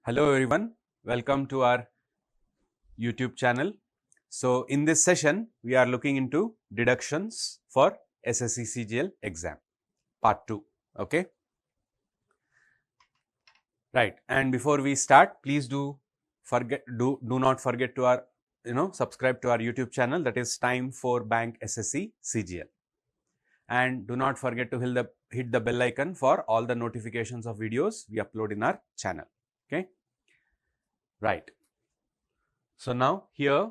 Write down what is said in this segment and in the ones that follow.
Hello everyone, welcome to our YouTube channel. So in this session, we are looking into deductions for SSC CGL exam, part 2, okay? Right, and before we start, please do not forget to subscribe to our YouTube channel, that is Time for Bank SSC CGL. And do not forget to hit the bell icon for all the notifications of videos we upload in our channel, okay? Right. So now here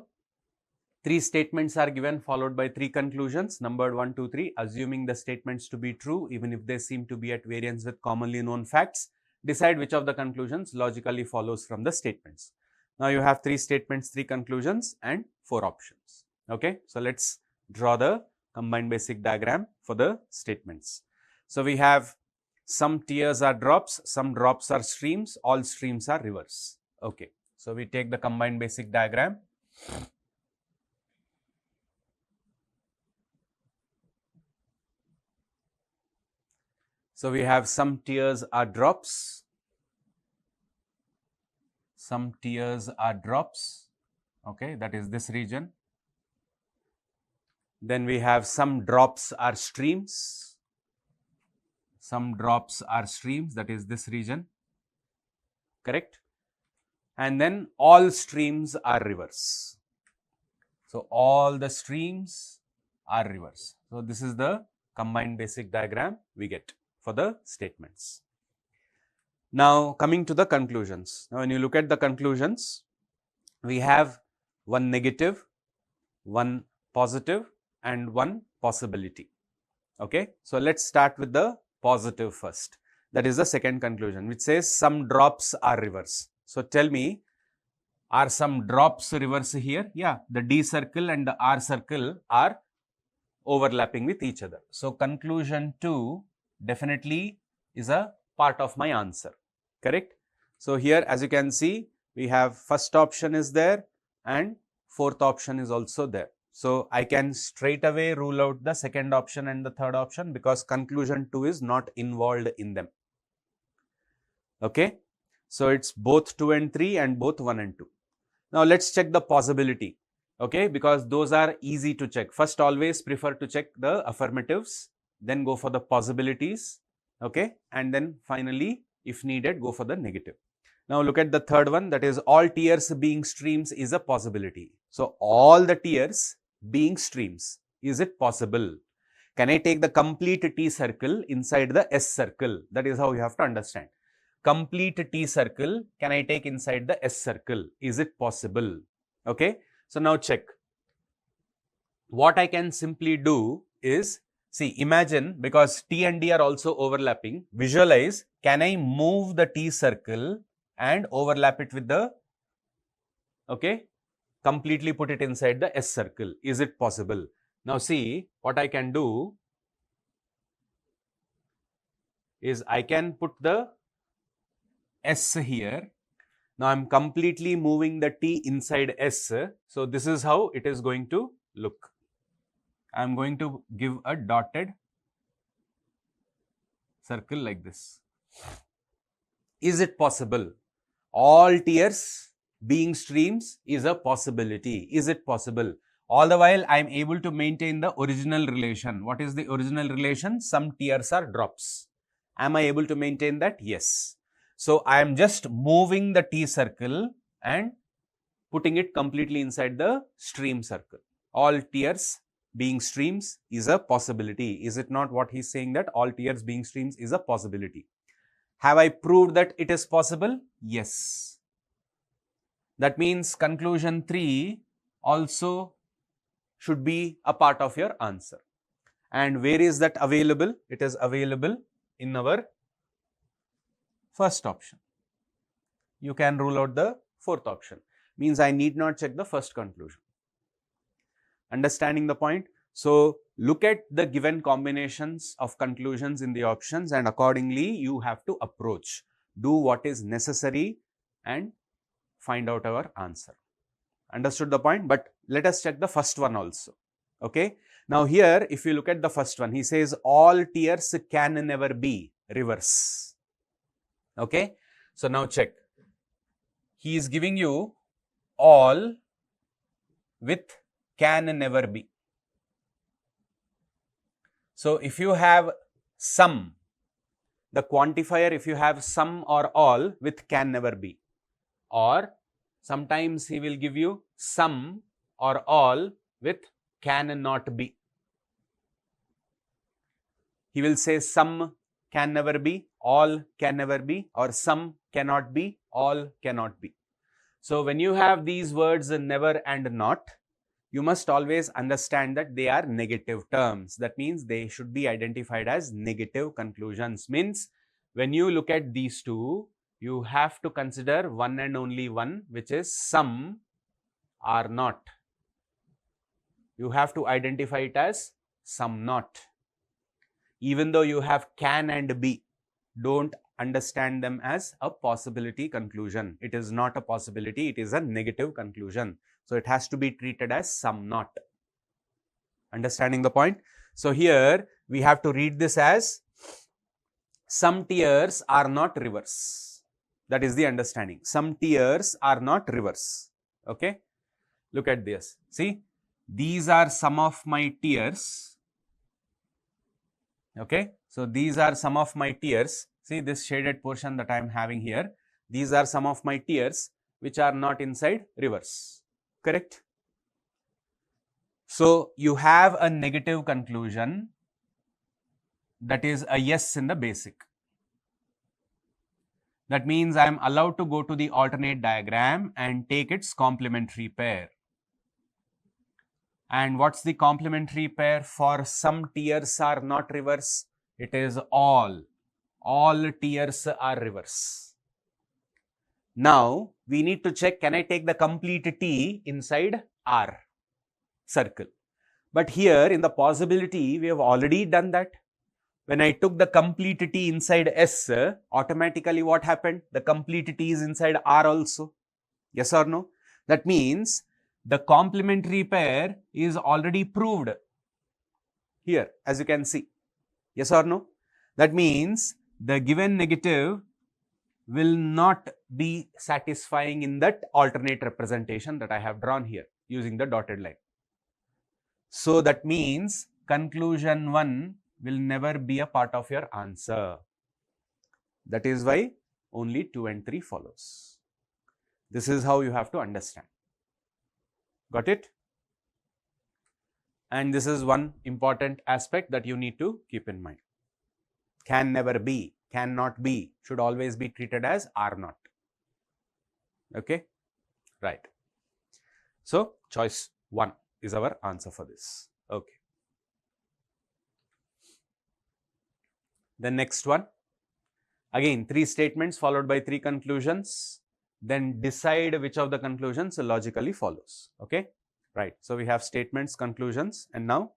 3 statements are given followed by 3 conclusions numbered 1, 2, 3, assuming the statements to be true even if they seem to be at variance with commonly known facts. Decide which of the conclusions logically follows from the statements. Now you have 3 statements, 3 conclusions and 4 options. Okay. So let's draw the combined basic diagram for the statements. So we have some tiers are drops, some drops are streams, all streams are rivers. Okay. So we take the combined basic diagram. So we have some tiers are drops, some tiers are drops, okay, that is this region. Then we have some drops are streams, some drops are streams, that is this region, correct? And then all streams are rivers. So all the streams are rivers. So this is the combined basic diagram we get for the statements. Now coming to the conclusions. Now when you look at the conclusions, we have one negative, one positive and one possibility. Okay. So let's start with the positive first. That is the second conclusion, which says some drops are rivers. So tell me, are some drops rivers here? Yeah, the D circle and the R circle are overlapping with each other. So conclusion 2 definitely is a part of my answer, correct? So here as you can see, we have first option is there and fourth option is also there. So I can straight away rule out the second option and the third option because conclusion 2 is not involved in them. Okay. So it's both 2 and 3 and both 1 and 2. Now let's check the possibility, okay, because those are easy to check. First always prefer to check the affirmatives, then go for the possibilities, okay, and then finally if needed go for the negative. Now look at the third one, that is all tiers being streams is a possibility. So all the tiers being streams, is it possible? Can I take the complete T circle inside the S circle? That is how you have to understand. Complete T circle can I take inside the S circle? Is it possible? Okay. So now check. What I can simply do is, see, imagine because T and D are also overlapping, visualize, can I move the T circle and overlap it with the, okay, completely put it inside the S circle. Is it possible? Now see, what I can do is I can put the S here. Now I am completely moving the T inside S. So this is how it is going to look. I am going to give a dotted circle like this. Is it possible? All tiers being streams is a possibility. Is it possible? All the while I am able to maintain the original relation. What is the original relation? Some tiers are drops. Am I able to maintain that? Yes. So I am just moving the T circle and putting it completely inside the stream circle. All tiers being streams is a possibility. Is it not what he is saying, that all tiers being streams is a possibility? Have I proved that it is possible? Yes. That means conclusion 3 also should be a part of your answer. And where is that available? It is available in our first option. You can rule out the fourth option. Means I need not check the first conclusion. Understanding the point? So look at the given combinations of conclusions in the options and accordingly you have to approach. Do what is necessary and find out our answer. Understood the point? But let us check the first one also. Okay. Now here if you look at the first one, he says all tiers can never be rivers. Okay. So now check. he is giving you all with can never be. So if you have some, the quantifier, if you have some or all with can never be, or sometimes he will give you some or all with can not be. He will say some can never be, all can never be, or some cannot be, all cannot be. So when you have these words never and not, you must always understand that they are negative terms. That means they should be identified as negative conclusions. Means when you look at these two, you have to consider one and only one, which is some or not. You have to identify it as some not. Even though you have can and be, don't understand them as a possibility conclusion. It is not a possibility, it is a negative conclusion. So it has to be treated as some not. Understanding the point? So here we have to read this as some tears are not rivers. That is the understanding. Some tears are not rivers. Okay? Look at this. See, these are some of my tears. Okay? So these are some of my tears. See this shaded portion that I am having here. These are some of my tears which are not inside rivers. Correct? So you have a negative conclusion, that is a yes in the basic. That means I am allowed to go to the alternate diagram and take its complementary pair. And what's the complementary pair for some tears are not rivers? It is all. All tears are rivers. Now we need to check, can I take the complete T inside R circle? But here in the possibility, we have already done that. When I took the complete T inside S, automatically what happened? The complete T is inside R also. Yes or no? That means the complementary pair is already proved here, as you can see. Yes or no? That means the given negative will not be satisfying in that alternate representation that I have drawn here using the dotted line. So that means conclusion 1 will never be a part of your answer. That is why only 2 and 3 follows. This is how you have to understand. Got it? And this is one important aspect that you need to keep in mind. Can never be, cannot be, should always be treated as are not. Okay? Right. So, choice 1 is our answer for this. Okay. The next one. Again, 3 statements followed by 3 conclusions. Then decide which of the conclusions logically follows. Okay? Right. So, we have statements, conclusions, and now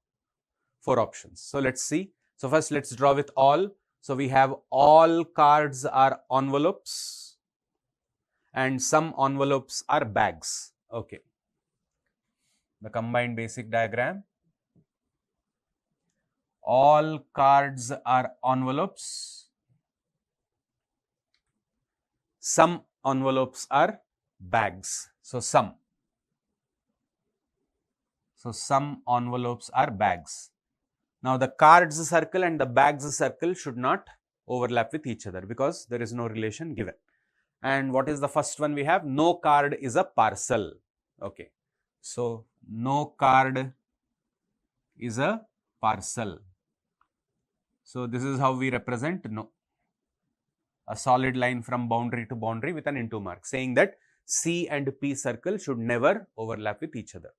4 options. So, let's see. So, first let's draw with all. So, we have all cards are envelopes and some envelopes are bags. Okay. The combined basic diagram. All cards are envelopes. Some envelopes are bags. So, some. So, some envelopes are bags. Now, the cards circle and the bags circle should not overlap with each other because there is no relation given. And what is the first one we have? No card is a parcel. Okay. So, no card is a parcel. So, this is how we represent no. A solid line from boundary to boundary with an into mark, saying that C and P circle should never overlap with each other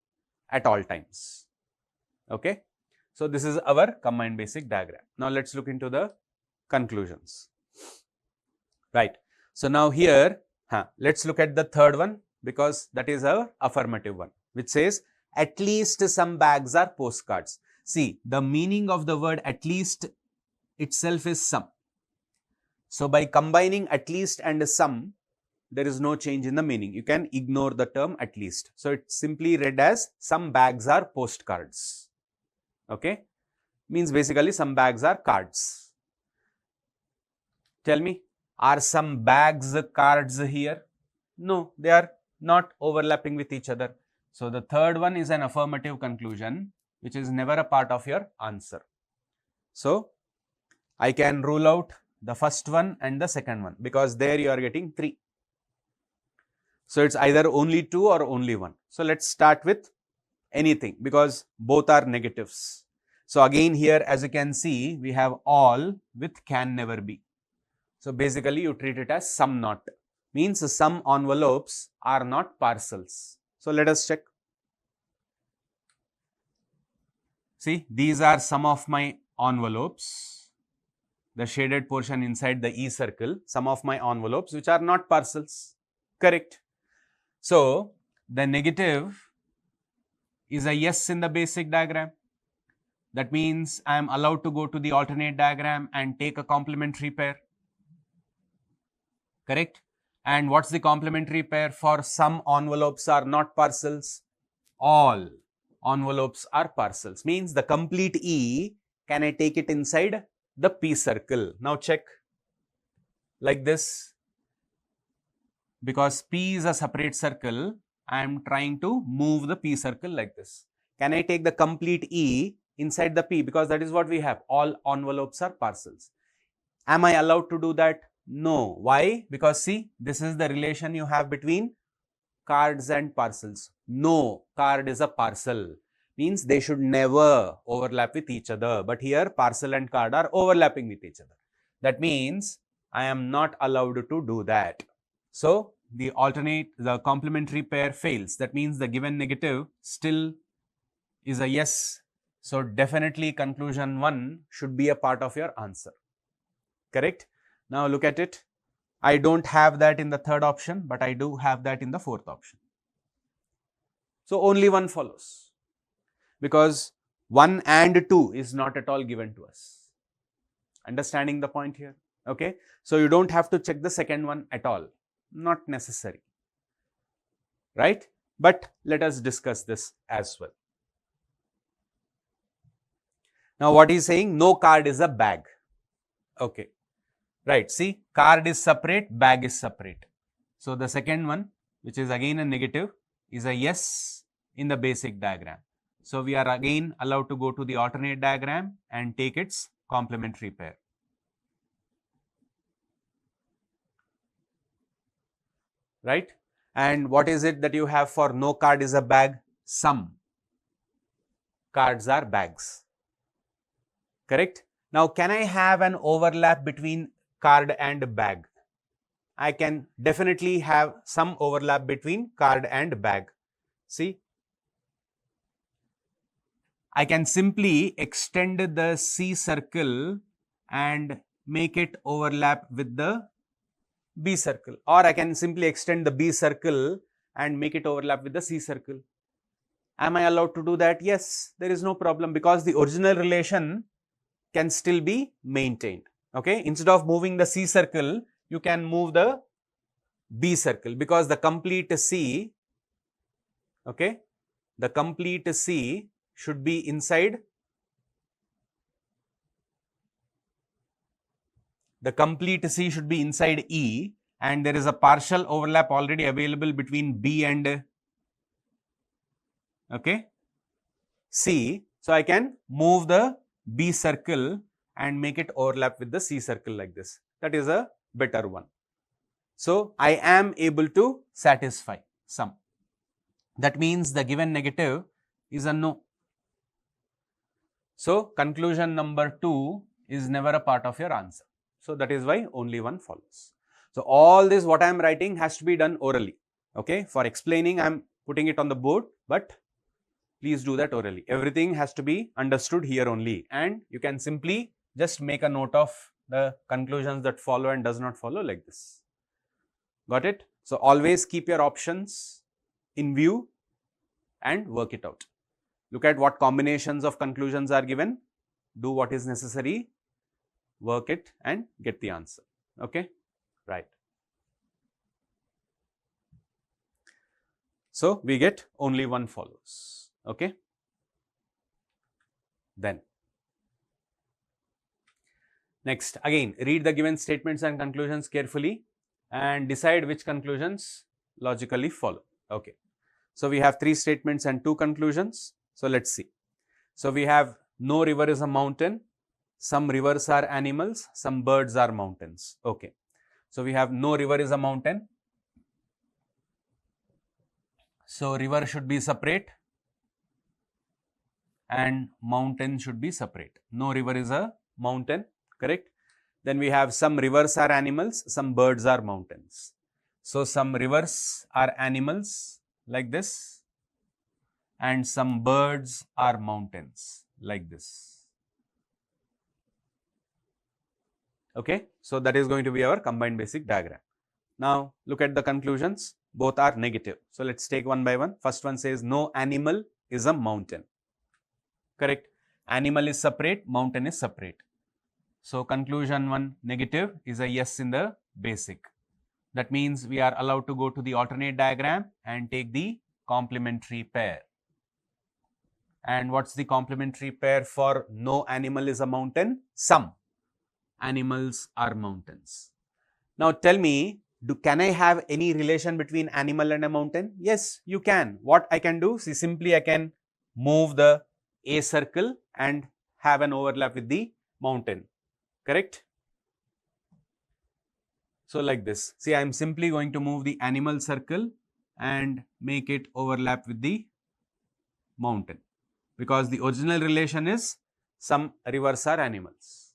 at all times. Okay. So, this is our combined basic diagram. Now, let us look into the conclusions. Right. So, now here, let us look at the third one because that is our affirmative one, which says at least some bags are postcards. See, the meaning of the word at least itself is some. So, by combining at least and some, there is no change in the meaning. You can ignore the term at least. So, it's simply read as some bags are postcards. Okay, means basically some bags are cards. Tell me, are some bags cards here? No, they are not overlapping with each other. So, the third one is an affirmative conclusion which is never a part of your answer. So, I can rule out the first one and the second one because there you are getting 3. So, it is either only 2 or only 1. So, let us start with anything because both are negatives. So, again here as you can see we have all with can never be. So, basically you treat it as some not, means some envelopes are not parcels. So, let us check. See, these are some of my envelopes, the shaded portion inside the E circle, some of my envelopes which are not parcels, correct. So, the negative is a yes in the basic diagram. That means I am allowed to go to the alternate diagram and take a complementary pair, correct. And what is the complementary pair for some envelopes are not parcels? All envelopes are parcels, means the complete E, can I take it inside the P circle? Now check like this, because P is a separate circle, I am trying to move the P circle like this. Can I take the complete E inside the P, because that is what we have, all envelopes are parcels. Am I allowed to do that? No. Why? Because see, this is the relation you have between cards and parcels. No card is a parcel, means they should never overlap with each other, but here parcel and card are overlapping with each other. That means I am not allowed to do that. So, the complementary pair fails. That means the given negative still is a yes. So, definitely conclusion 1 should be a part of your answer, correct. Now, look at it. I do not have that in the third option, but I do have that in the fourth option. So, only 1 follows, because 1 and 2 is not at all given to us. Understanding the point here? Okay. So, you do not have to check the second one at all, not necessary, right. But let us discuss this as well. Now, what he is saying, no card is a bag. Okay. Right, see, card is separate, bag is separate. So, the second one, which is again a negative, is a yes in the basic diagram. So, we are again allowed to go to the alternate diagram and take its complementary pair. Right? And what is it that you have for no card is a bag? Some cards are bags, correct? Now, can I have an overlap between card and bag? I can definitely have some overlap between card and bag. See, I can simply extend the C circle and make it overlap with the B circle, or I can simply extend the B circle and make it overlap with the C circle. Am I allowed to do that? Yes, there is no problem, because the original relation can still be maintained. Okay, instead of moving the C circle, you can move the B circle, because the complete C, okay, the complete C should be inside, the complete C should be inside E, and there is a partial overlap already available between B and C. So, I can move the B circle and make it overlap with the C circle like this. That is a better one. So, I am able to satisfy some. That means the given negative is a no. So, conclusion number 2 is never a part of your answer. So, that is why only 1 follows. So, all this what I am writing has to be done orally. Okay, for explaining I am putting it on the board, but please do that orally. Everything has to be understood here only, and you can simply just make a note of the conclusions that follow and does not follow like this. Got it? So, always keep your options in view and work it out. Look at what combinations of conclusions are given, do what is necessary, work it and get the answer. Okay, right. So, we get only 1 follows. Okay. Then, next, again read the given statements and conclusions carefully and decide which conclusions logically follow. Okay. So, we have 3 statements and 2 conclusions. So, let us see. So, we have no river is a mountain, some rivers are animals, some birds are mountains. Okay. So, we have no river is a mountain. So, river should be separate and mountain should be separate. No river is a mountain, correct. Then we have some rivers are animals, some birds are mountains. So, some rivers are animals like this and some birds are mountains like this. Okay. So, that is going to be our combined basic diagram. Now, look at the conclusions, both are negative. So, let us take one by one. First one says no animal is a mountain, correct. Animal is separate, mountain is separate. So, conclusion 1 negative is a yes in the basic. That means we are allowed to go to the alternate diagram and take the complementary pair. And what is the complementary pair for no animal is a mountain? Some animals are mountains. Now, tell me, can I have any relation between animal and a mountain? Yes, you can. What I can do? See, simply I can move the A circle and have an overlap with the mountain, correct? So, like this. See, I am simply going to move the animal circle and make it overlap with the mountain, because the original relation is some rivers are animals.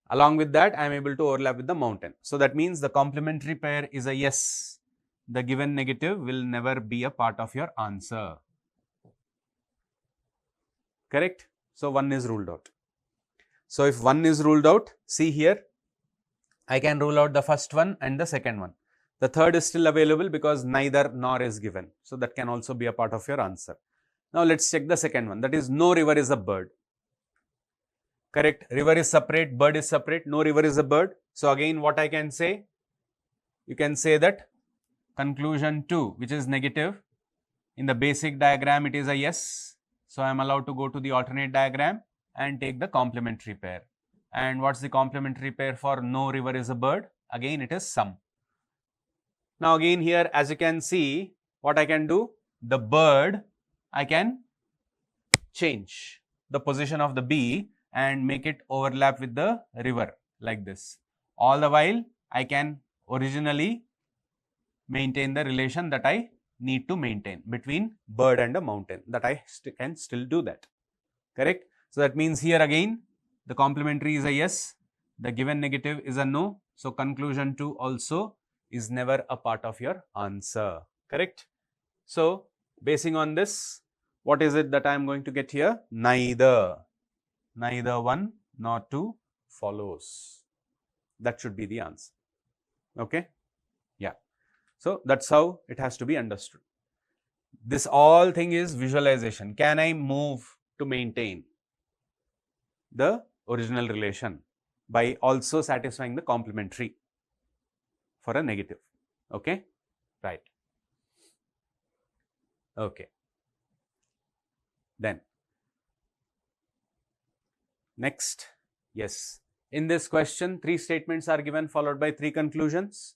Along with that, I am able to overlap with the mountain. So, that means the complementary pair is a yes. The given negative will never be a part of your answer, correct. So, 1 is ruled out. So, if 1 is ruled out, see here, I can rule out the first one and the second one. The third is still available because neither nor is given. So, that can also be a part of your answer. Now, let us check the second one, that is no river is a bird. Correct. River is separate, bird is separate, no river is a bird. So, again what I can say? You can say that conclusion 2, which is negative, in the basic diagram it is a yes. So, I am allowed to go to the alternate diagram and take the complementary pair. And what is the complementary pair for no river is a bird? Again it is some. Now, again here as you can see, what I can do? The bird, I can change the position of the B and make it overlap with the river like this. All the while I can originally maintain the relation that I need to maintain between bird and a mountain, that I can still do that, correct. So, that means here again the complementary is a yes, the given negative is a no. So, conclusion 2 also is never a part of your answer, correct. So, basing on this, what is it that I am going to get here? Neither 1 nor 2 follows. That should be the answer, okay. Yeah. So, that is how it has to be understood. This all thing is visualization. Can I move to maintain the original relation by also satisfying the complementary for a negative, okay, right. Okay. Then next, yes, in this question 3 statements are given followed by 3 conclusions.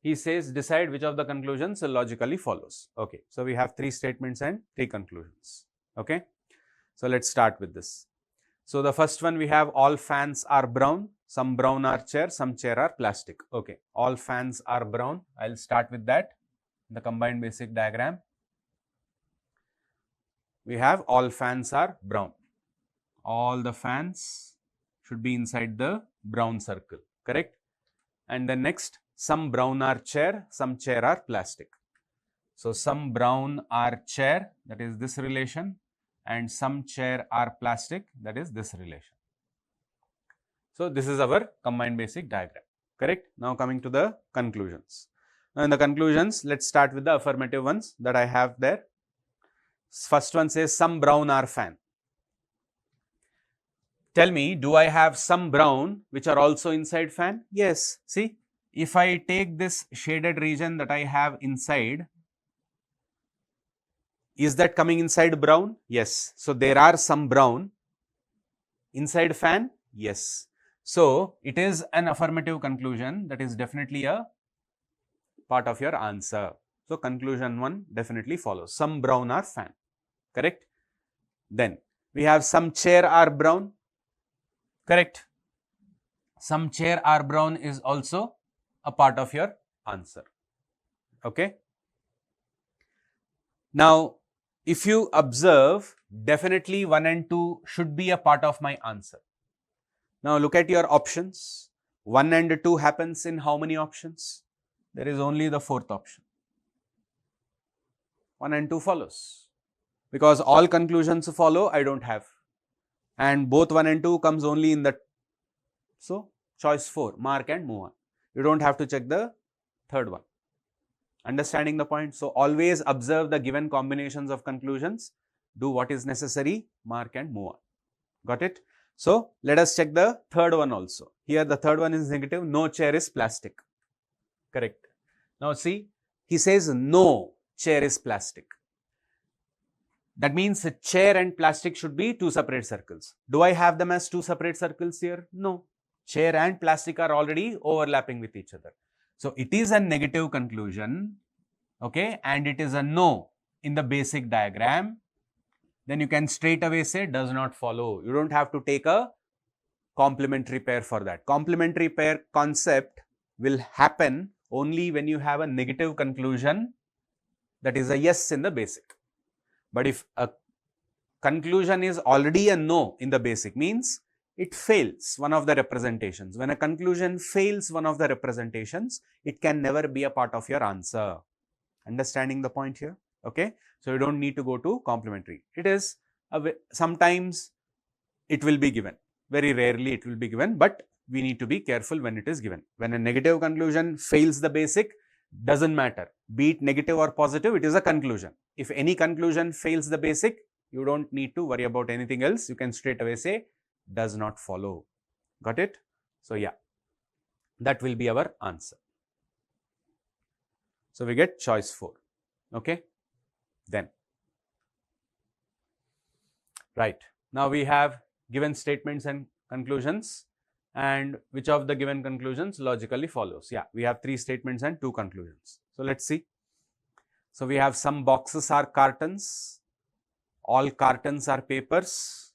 He says decide which of the conclusions logically follows. Okay. So, we have 3 statements and 3 conclusions, okay. So, let us start with this. So, the first one we have all fans are brown, some brown are chair, some chair are plastic. Okay. All fans are brown. I will start with that. The combined basic diagram. We have all fans are brown. All the fans should be inside the brown circle, correct. And then next, some brown are chair, some chair are plastic. So, some brown are chair, that is this relation, and some chair are plastic, that is this relation. So, this is our combined basic diagram, correct. Now, coming to the conclusions. Now, in the conclusions, let us start with the affirmative ones that I have there. First one says some brown are fan. Tell me, do I have some brown which are also inside fan? Yes. See, if I take this shaded region that I have inside, is that coming inside brown? Yes. So, there are some brown inside fan? Yes. So, it is an affirmative conclusion, that is definitely a part of your answer. So conclusion 1 definitely follows. Some brown are fan, correct? Then we have some chair are brown, correct? Some chair are brown is also a part of your answer, okay? Now, if you observe, definitely 1 and 2 should be a part of my answer. Now, look at your options. 1 and 2 happens in how many options? There is only the 4th option. 1 and 2 follows. Because all conclusions follow, I don't have. And both 1 and 2 comes only in the, so choice 4, mark and move on. You don't have to check the third one. Understanding the point? So, always observe the given combinations of conclusions, do what is necessary, mark and move on. Got it? So, let us check the third one also. Here the third one is negative, no chair is plastic. Correct. Now, see, he says no chair is plastic. That means a chair and plastic should be 2 separate circles. Do I have them as 2 separate circles here? No. Chair and plastic are already overlapping with each other. So, it is a negative conclusion, okay, and it is a no in the basic diagram. Then you can straight away say does not follow. You don't have to take a complementary pair for that. Complementary pair concept will happen only when you have a negative conclusion that is a yes in the basic. But if a conclusion is already a no in the basic, means it fails one of the representations. When a conclusion fails one of the representations, it can never be a part of your answer. Understanding the point here? Okay. So, you don't need to go to complementary. It is, sometimes it will be given. Very rarely it will be given, but we need to be careful when it is given. When a negative conclusion fails the basic, doesn't matter. Be it negative or positive, it is a conclusion. If any conclusion fails the basic, you don't need to worry about anything else. You can straight away say does not follow. Got it? So, yeah, that will be our answer. So, we get choice 4. Okay. Then, right. Now, we have given statements and conclusions, and which of the given conclusions logically follows? Yeah, we have 3 statements and 2 conclusions. So, let us see. So, we have some boxes are cartons, all cartons are papers,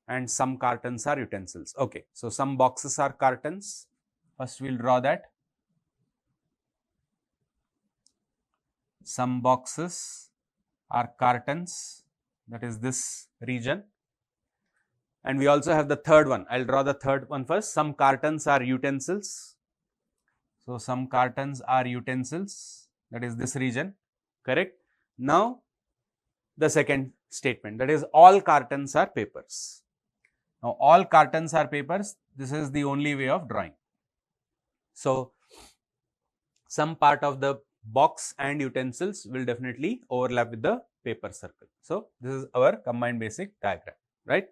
and some cartons are utensils. Okay. So, some boxes are cartons. First, we will draw that. Some boxes are cartons, that is this region. And we also have the third one. I will draw the third one first. Some cartons are utensils. So, some cartons are utensils, that is this region, correct. Now, the second statement, that is all cartons are papers. Now, all cartons are papers, this is the only way of drawing. So, some part of the box and utensils will definitely overlap with the paper circle. So, this is our combined basic diagram, right.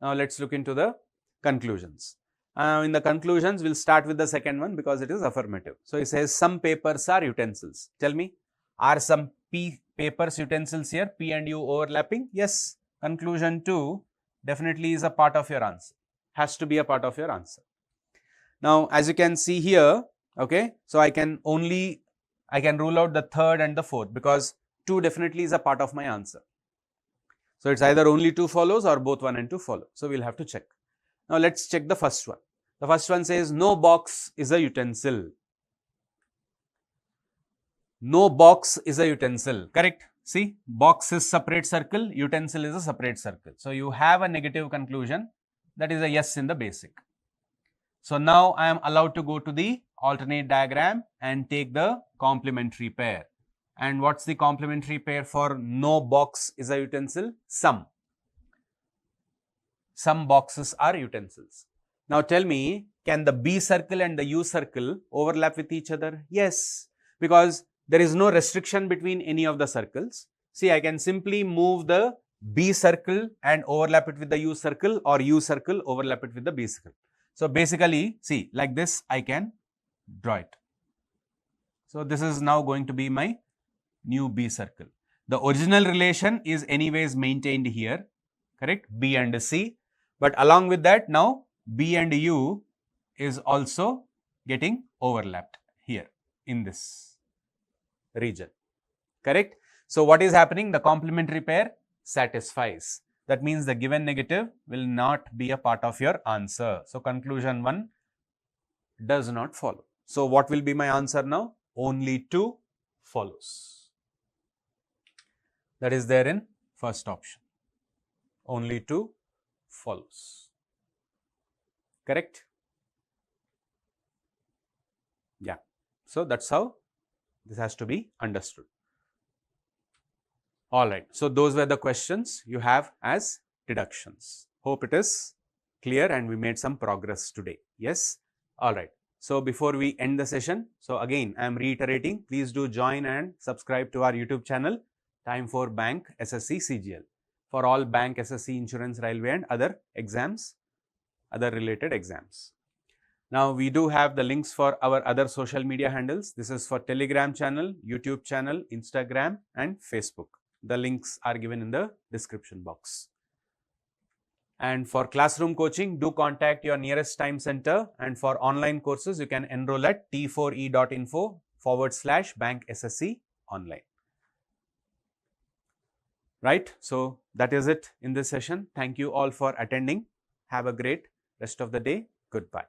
Now, let us look into the conclusions. In the conclusions, we will start with the second one because it is affirmative. So, it says some papers are utensils. Tell me, are some papers utensils here, P and U overlapping? Yes. Conclusion 2 definitely is a part of your answer, has to be a part of your answer. Now, as you can see here, okay, so I can rule out the third and the fourth because 2 definitely is a part of my answer. So, it is either only 2 follows or both 1 and 2 follow. So, we will have to check. Now, let us check the first one. The first one says no box is a utensil. No box is a utensil, correct. See, box is separate circle, utensil is a separate circle. So, you have a negative conclusion, that is a yes in the basic. So, now I am allowed to go to the alternate diagram and take the complementary pair. And what is the complementary pair for no box is a utensil? Some. Some boxes are utensils. Now, tell me, can the B circle and the U circle overlap with each other? Yes, because there is no restriction between any of the circles. See, I can simply move the B circle and overlap it with the U circle, or U circle overlap it with the B circle. So, basically, see, like this I can draw it. So, this is now going to be my new B circle. The original relation is anyways maintained here, correct, B and C, but along with that now B and U is also getting overlapped here in this. region. Correct? So, what is happening? The complementary pair satisfies. That means the given negative will not be a part of your answer. So, conclusion 1 does not follow. So, what will be my answer now? Only 2 follows. That is there in first option. Only 2 follows. Correct? Yeah. So, that's how this has to be understood. Alright. So, those were the questions you have as deductions. Hope it is clear and we made some progress today. Yes? Alright. So, before we end the session, so again I am reiterating, please do join and subscribe to our YouTube channel, Time for Bank SSC CGL, for all bank, SSC, insurance, railway and other exams, other related exams. Now, we do have the links for our other social media handles. This is for Telegram channel, YouTube channel, Instagram and Facebook. The links are given in the description box. And for classroom coaching, do contact your nearest time center, and for online courses, you can enroll at t4e.info/bank-SSC online. Right? So, that is it in this session. Thank you all for attending. Have a great rest of the day. Goodbye.